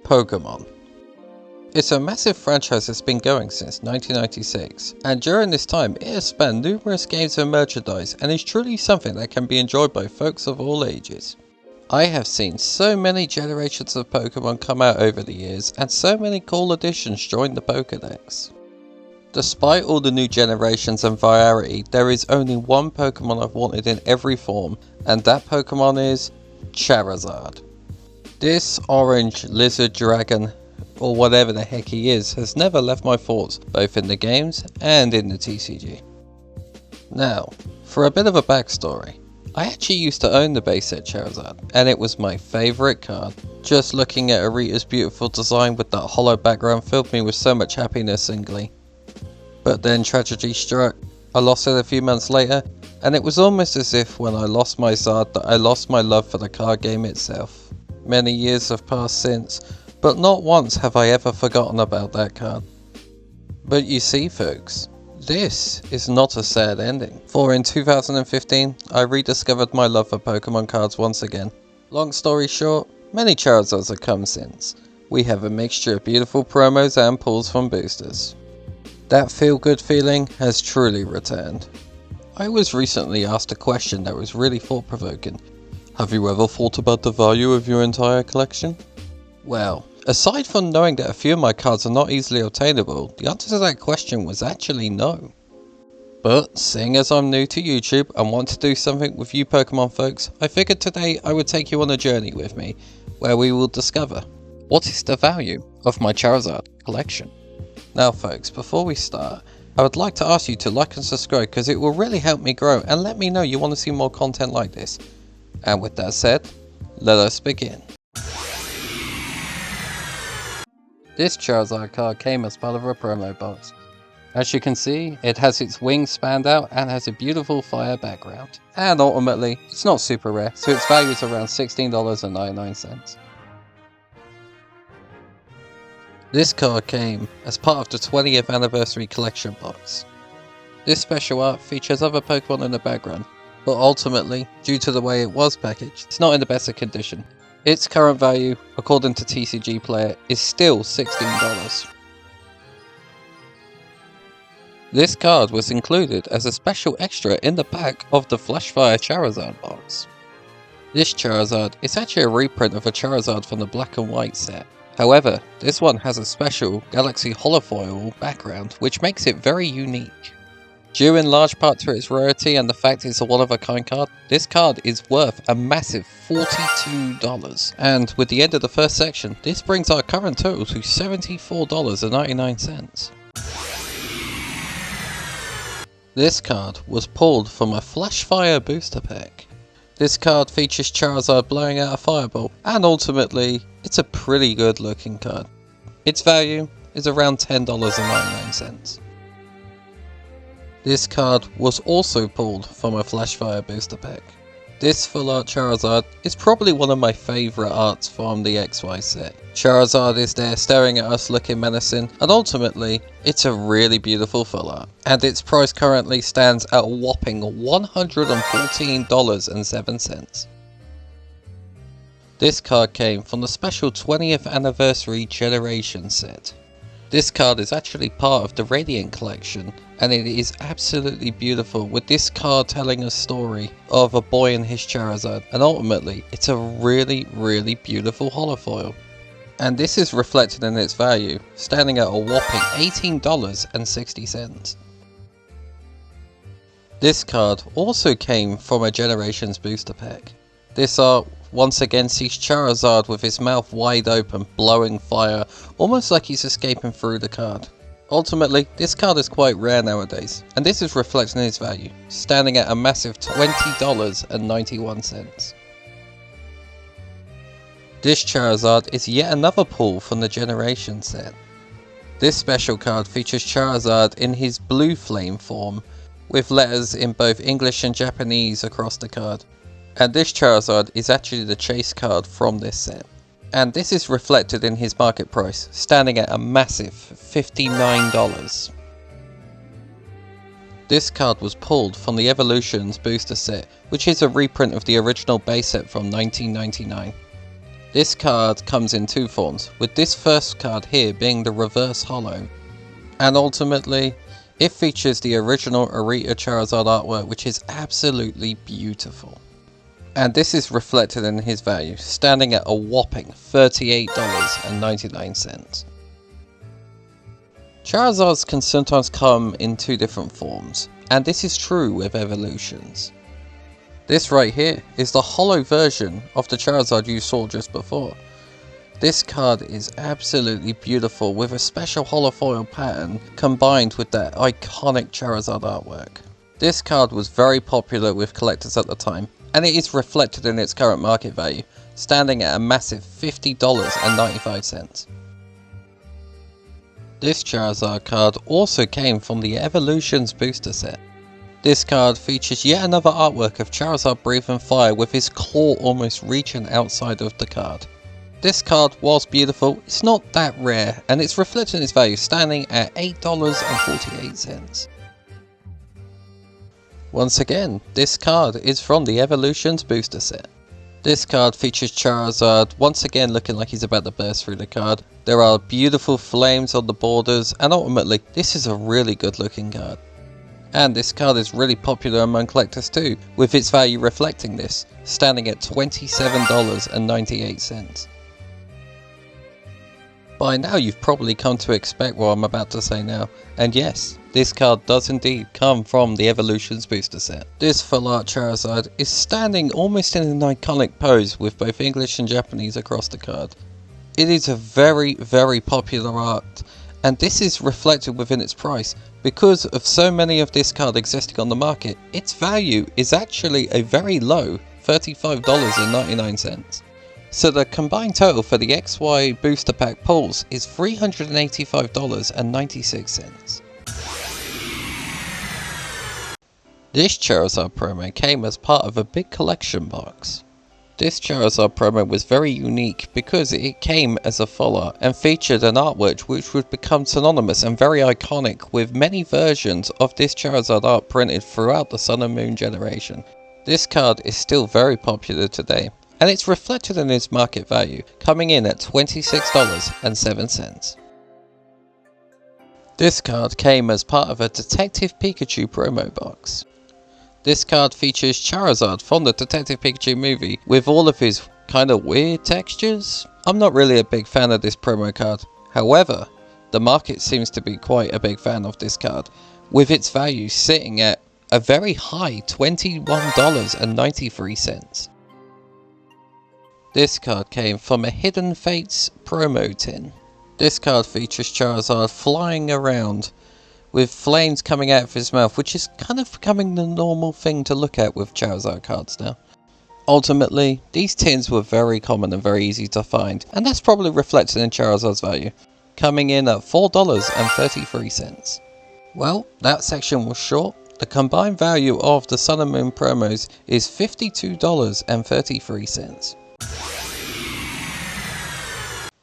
Pokemon. It's a massive franchise that's been going since 1996, and during this time it has spanned numerous games and merchandise and is truly something that can be enjoyed by folks of all ages. I have seen so many generations of Pokemon come out over the years, and so many cool additions join the Pokédex. Despite all the new generations and variety, there is only one Pokemon I've wanted in every form, and that Pokemon is Charizard. This orange lizard dragon, or whatever the heck he is, has never left my thoughts, both in the games and in the TCG. Now, for a bit of a backstory, I actually used to own the base set Charizard, and it was my favourite card. Just looking at Arita's beautiful design with that hollow background filled me with so much happiness and glee. But then tragedy struck. I lost it a few months later, and it was almost as if when I lost my Zard that I lost my love for the card game itself. Many years have passed since, but not once have I ever forgotten about that card. But you see folks, this is not a sad ending, for in 2015 I rediscovered my love for Pokemon cards once again. Long story short, many Charizards have come since. We have a mixture of beautiful promos and pulls from boosters. That feel-good feeling has truly returned. I was recently asked a question that was really thought-provoking. Have you ever thought about the value of your entire collection? Well, aside from knowing that a few of my cards are not easily obtainable, the answer to that question was actually no. But seeing as I'm new to YouTube and want to do something with you Pokemon folks, I figured today I would take you on a journey with me, where we will discover what is the value of my Charizard collection. Now folks, before we start, I would like to ask you to like and subscribe because it will really help me grow and let me know you want to see more content like this. And with that said, let us begin. This Charizard card came as part of a promo box. As you can see, it has its wings spanned out and has a beautiful fire background. And ultimately, it's not super rare, so its value is around $16.99. This card came as part of the 20th anniversary collection box. This special art features other Pokemon in the background, but ultimately, due to the way it was packaged, it's not in the best of condition. Its current value, according to TCG Player, is still $16. This card was included as a special extra in the back of the Flashfire Charizard box. This Charizard is actually a reprint of a Charizard from the Black and White set. However, this one has a special Galaxy holofoil background, which makes it very unique. Due in large part to its rarity and the fact it's a one-of-a-kind card, this card is worth a massive $42. And with the end of the first section, this brings our current total to $74.99. This card was pulled from a Flashfire booster pack. This card features Charizard blowing out a fireball, and ultimately, it's a pretty good looking card. Its value is around $10.99. This card was also pulled from a Flashfire booster pack. This full art Charizard is probably one of my favourite arts from the XY set. Charizard is there staring at us looking menacing, and ultimately, it's a really beautiful full art. And its price currently stands at a whopping $114.07. This card came from the special 20th anniversary generation set. This card is actually part of the Radiant collection, and it is absolutely beautiful, with this card telling a story of a boy and his Charizard, and ultimately it's a really beautiful holofoil. And this is reflected in its value, standing at a whopping $18.60. This card also came from a Generations booster pack. This art once again sees Charizard with his mouth wide open, blowing fire, almost like he's escaping through the card. Ultimately, this card is quite rare nowadays, and this is reflected in its value, standing at a massive $20.91. This Charizard is yet another pull from the Generation set. This special card features Charizard in his blue flame form, with letters in both English and Japanese across the card. And this Charizard is actually the chase card from this set. And this is reflected in his market price, standing at a massive $59. This card was pulled from the Evolutions booster set, which is a reprint of the original base set from 1999. This card comes in two forms, with this first card here being the reverse holo. And ultimately, it features the original Arita Charizard artwork, which is absolutely beautiful. And this is reflected in his value, standing at a whopping $38.99. Charizards can sometimes come in two different forms, and this is true with evolutions. This right here is the holo version of the Charizard you saw just before. This card is absolutely beautiful with a special holofoil pattern combined with that iconic Charizard artwork. This card was very popular with collectors at the time, and it is reflected in its current market value, standing at a massive $50.95. This Charizard card also came from the Evolutions booster set. This card features yet another artwork of Charizard breathing fire with his claw almost reaching outside of the card. This card, whilst beautiful, is not that rare, and it's reflected in its value, standing at $8.48. Once again, this card is from the Evolutions booster set. This card features Charizard once again looking like he's about to burst through the card. There are beautiful flames on the borders, and ultimately, this is a really good looking card. And this card is really popular among collectors too, with its value reflecting this, standing at $27.98. By now you've probably come to expect what I'm about to say now, and yes, this card does indeed come from the Evolutions booster set. This full art Charizard is standing almost in an iconic pose with both English and Japanese across the card. It is a very popular art, and this is reflected within its price. Because of so many of this card existing on the market, its value is actually a very low $35.99. So the combined total for the XY booster pack pulls is $385.96. This Charizard promo came as part of a big collection box. This Charizard promo was very unique because it came as a full art and featured an artwork which would become synonymous and very iconic, with many versions of this Charizard art printed throughout the Sun and Moon generation. This card is still very popular today, and it's reflected in its market value, coming in at $26.07. This card came as part of a Detective Pikachu promo box. This card features Charizard from the Detective Pikachu movie with all of his kind of weird textures. I'm not really a big fan of this promo card. However, the market seems to be quite a big fan of this card, with its value sitting at a very high $21.93. This card came from a Hidden Fates promo tin. This card features Charizard flying around with flames coming out of his mouth, which is kind of becoming the normal thing to look at with Charizard cards now. Ultimately, these tins were very common and very easy to find, and that's probably reflected in Charizard's value, coming in at $4.33. Well, that section was short. The combined value of the Sun and Moon promos is $52.33.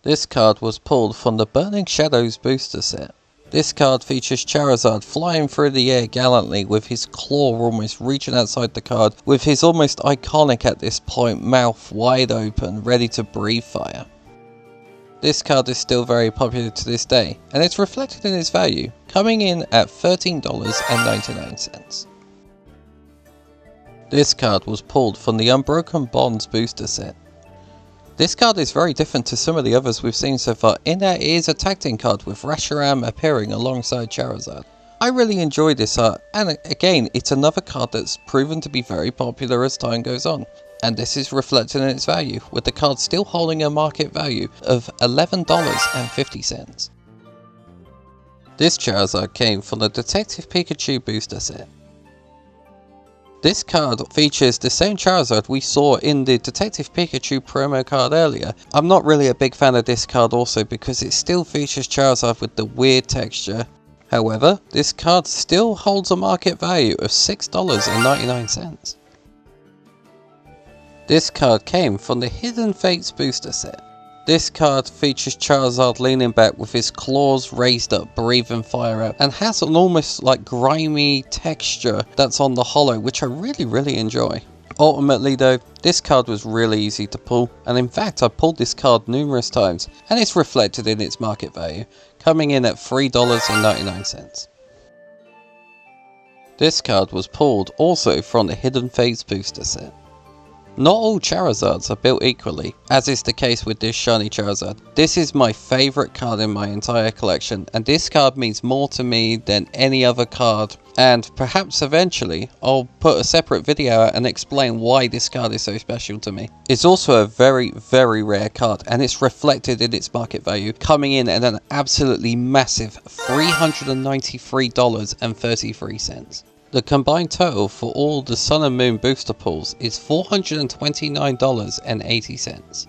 This card was pulled from the Burning Shadows booster set. This card features Charizard flying through the air gallantly with his claw almost reaching outside the card, with his almost iconic at this point mouth wide open, ready to breathe fire. This card is still very popular to this day, and it's reflected in its value, coming in at $13.99. This card was pulled from the Unbroken Bonds booster set. This card is very different to some of the others we've seen so far, in that it is a tag team card with Reshiram appearing alongside Charizard. I really enjoy this art, and again, it's another card that's proven to be very popular as time goes on. And this is reflected in its value, with the card still holding a market value of $11.50. This Charizard came from the Detective Pikachu booster set. This card features the same Charizard we saw in the Detective Pikachu promo card earlier. I'm not really a big fan of this card also because it still features Charizard with the weird texture. However, this card still holds a market value of $6.99. This card came from the Hidden Fates booster set. This card features Charizard leaning back with his claws raised up, breathing fire out, and has an almost like grimy texture that's on the holo, which I really enjoy. Ultimately though, this card was really easy to pull, and in fact I pulled this card numerous times, and it's reflected in its market value, coming in at $3.99. This card was pulled also from the Hidden Fates booster set. Not all Charizards are built equally, as is the case with this shiny Charizard. This is my favourite card in my entire collection, and this card means more to me than any other card, and perhaps eventually I'll put a separate video out and explain why this card is so special to me. It's also a very, very rare card, and it's reflected in its market value, coming in at an absolutely massive $393.33. The combined total for all the Sun and Moon booster pulls is $429.80.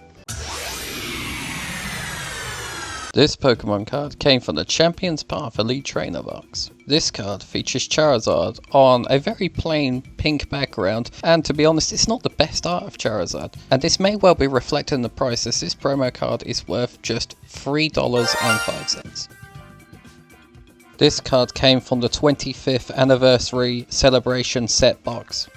This Pokemon card came from the Champion's Path Elite Trainer box. This card features Charizard on a very plain pink background, and to be honest, it's not the best art of Charizard, and this may well be reflected in the price, as this promo card is worth just $3.05. This card came from the 25th anniversary celebration set box.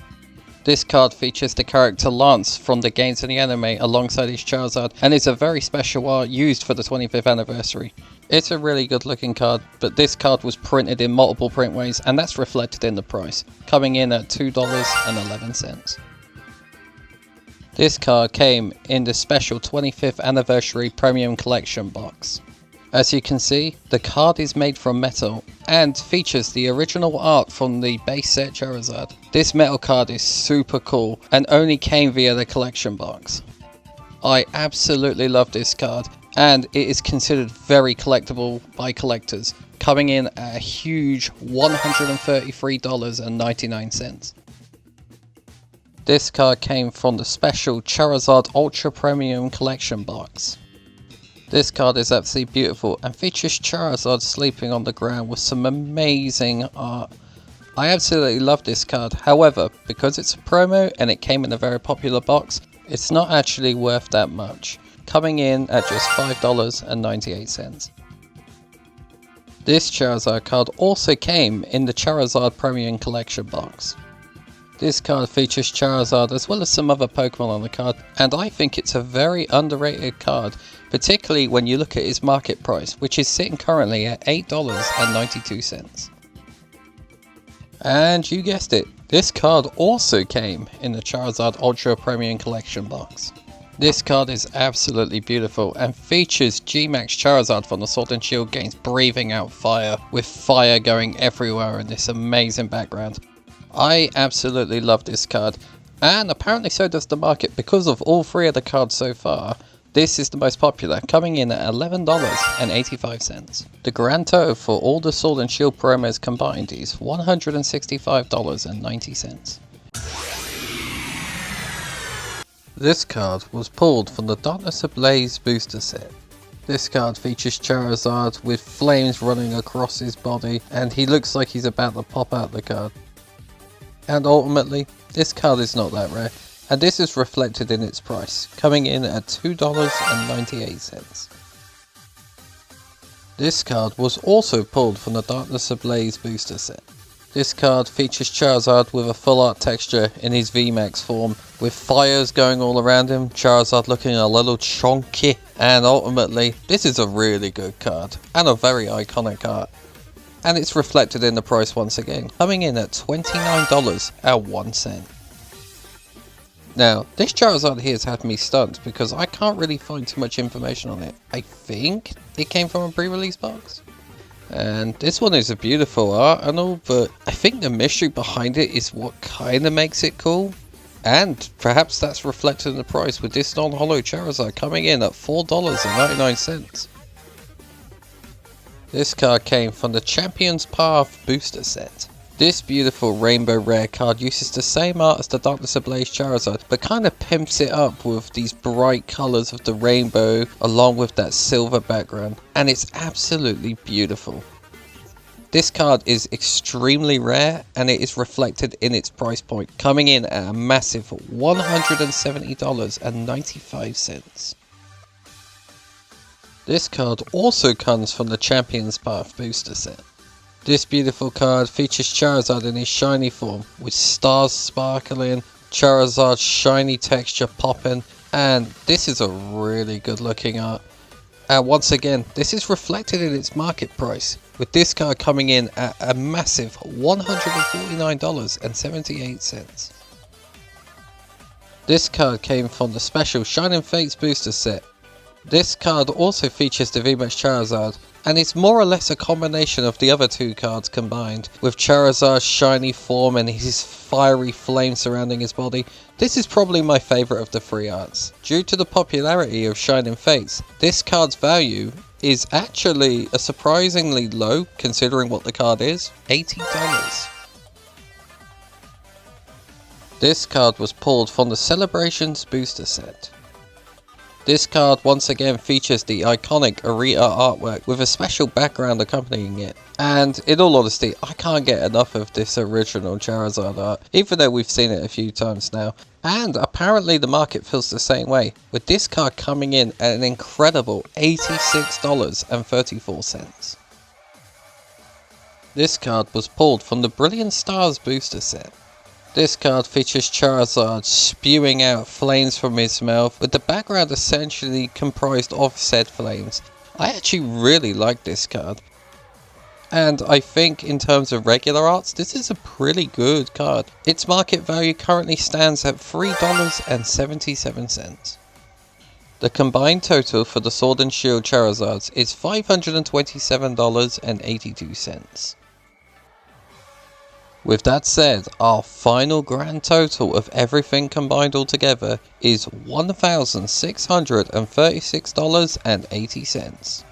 This card features the character Lance from the games and the anime alongside his Charizard, and is a very special art used for the 25th anniversary. It's a really good looking card, but this card was printed in multiple print ways, and that's reflected in the price, coming in at $2.11. This card came in the special 25th anniversary premium collection box. As you can see, the card is made from metal and features the original art from the base set Charizard. This metal card is super cool and only came via the collection box. I absolutely love this card, and it is considered very collectible by collectors, coming in at a huge $133.99. This card came from the special Charizard Ultra Premium Collection box. This card is absolutely beautiful and features Charizard sleeping on the ground with some amazing art. I absolutely love this card, however, because it's a promo and it came in a very popular box, it's not actually worth that much, coming in at just $5.98. This Charizard card also came in the Charizard Premium Collection box. This card features Charizard as well as some other Pokemon on the card, and I think it's a very underrated card, particularly when you look at its market price, which is sitting currently at $8.92. And you guessed it, this card also came in the Charizard Ultra Premium Collection box. This card is absolutely beautiful and features G-Max Charizard from the Sword and Shield games breathing out fire, with fire going everywhere in this amazing background. I absolutely love this card, and apparently so does the market. Because of all three of the cards so far, this is the most popular, coming in at $11.85. The grand total for all the Sword and Shield promos combined is $165.90. This card was pulled from the Darkness Ablaze booster set. This card features Charizard with flames running across his body, and he looks like he's about to pop out the card. And ultimately, this card is not that rare, and this is reflected in its price, coming in at $2.98. This card was also pulled from the Darkness Ablaze booster set. This card features Charizard with a full art texture in his VMAX form, with fires going all around him, Charizard looking a little chonky, and ultimately, this is a really good card, and a very iconic art. And it's reflected in the price once again, coming in at $29.01. Now, this Charizard here has had me stunned because I can't really find too much information on it. I think it came from a pre-release box. And this one is a beautiful art and all, but I think the mystery behind it is what kind of makes it cool. And perhaps that's reflected in the price, with this non-holo Charizard coming in at $4.99. This card came from the Champion's Path booster set. This beautiful rainbow rare card uses the same art as the Darkness Ablaze Charizard, but kind of pimps it up with these bright colours of the rainbow along with that silver background, and it's absolutely beautiful. This card is extremely rare, and it is reflected in its price point, coming in at a massive $170.95. This card also comes from the Champion's Path booster set. This beautiful card features Charizard in his shiny form, with stars sparkling, Charizard shiny texture popping, and this is a really good looking art. And once again, this is reflected in its market price, with this card coming in at a massive $149.78. This card came from the special Shining Fates booster set. This card also features the VMAX Charizard, and it's more or less a combination of the other two cards combined, with Charizard's shiny form and his fiery flame surrounding his body. This is probably my favourite of the three arts. Due to the popularity of Shining Fates, this card's value is actually a surprisingly low considering what the card is, $80. This card was pulled from the Celebrations booster set. This card once again features the iconic Arita artwork with a special background accompanying it. And in all honesty, I can't get enough of this original Charizard art, even though we've seen it a few times now. And apparently the market feels the same way, with this card coming in at an incredible $86.34. This card was pulled from the Brilliant Stars booster set. This card features Charizard spewing out flames from his mouth, with the background essentially comprised of said flames. I actually really like this card. And I think in terms of regular arts, this is a pretty good card. Its market value currently stands at $3.77. The combined total for the Sword and Shield Charizards is $527.82. With that said, our final grand total of everything combined altogether is $1,636.80.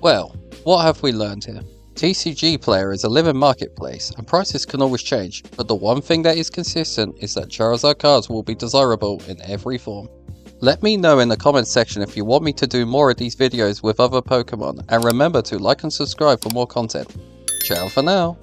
Well, what have we learned here? TCG Player is a living marketplace and prices can always change, but the one thing that is consistent is that Charizard cards will be desirable in every form. Let me know in the comments section if you want me to do more of these videos with other Pokemon, and remember to like and subscribe for more content. Ciao for now!